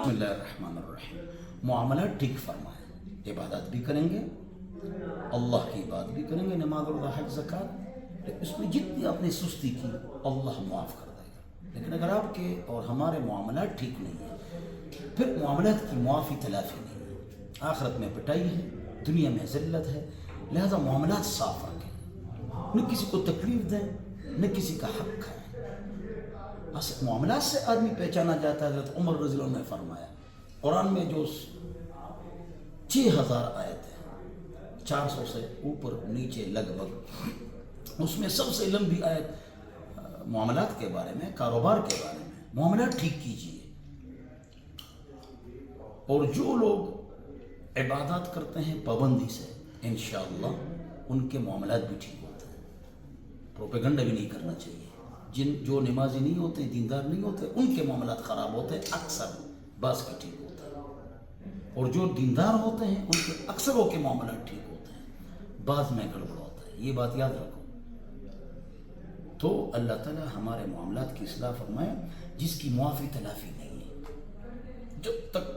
بسم اللہ الرحمن الرحیم۔ معاملات ٹھیک فرمائیں، عبادت بھی کریں گے، اللہ کی بات بھی کریں گے، نماز روزہ حج زکوٰۃ، اس میں جتنی آپ نے سستی کی اللہ معاف کر دے گا۔ لیکن اگر آپ کے اور ہمارے معاملات ٹھیک نہیں ہیں، پھر معاملات کی معافی تلافی نہیں ہے، آخرت میں پٹائی ہے، دنیا میں ذلت ہے۔ لہذا معاملات صاف رکھیں، نہ کسی کو تکلیف دیں، نہ کسی کا حق کھائیں۔ بس معاملات سے آدمی پہچانا جاتا ہے۔ حضرت عمر رضی اللہ عنہ نے فرمایا، قرآن میں جو 6000 آیت ہیں، 400 سے اوپر نیچے لگ بھگ، اس میں سب سے لمبی آیت معاملات کے بارے میں، کاروبار کے بارے میں۔ معاملات ٹھیک کیجیے، اور جو لوگ عبادات کرتے ہیں پابندی سے، انشاءاللہ ان کے معاملات بھی ٹھیک ہوتے ہیں۔ پروپیگنڈا بھی نہیں کرنا چاہیے۔ جو نمازی نہیں ہوتے، دیندار نہیں ہوتے، ان کے معاملات خراب ہوتے ہیں، اکثر بعض کے ٹھیک ہوتے ہیں، اور جو دیندار ہوتے ہیں ان کے اکثروں کے معاملات ٹھیک ہوتے ہیں، بعض میں گڑبڑ ہوتا ہے۔ یہ بات یاد رکھو۔ تو اللہ تعالیٰ ہمارے معاملات کی اصلاح فرمائے۔ جس کی معافی تلافی نہیں ہے، جب تک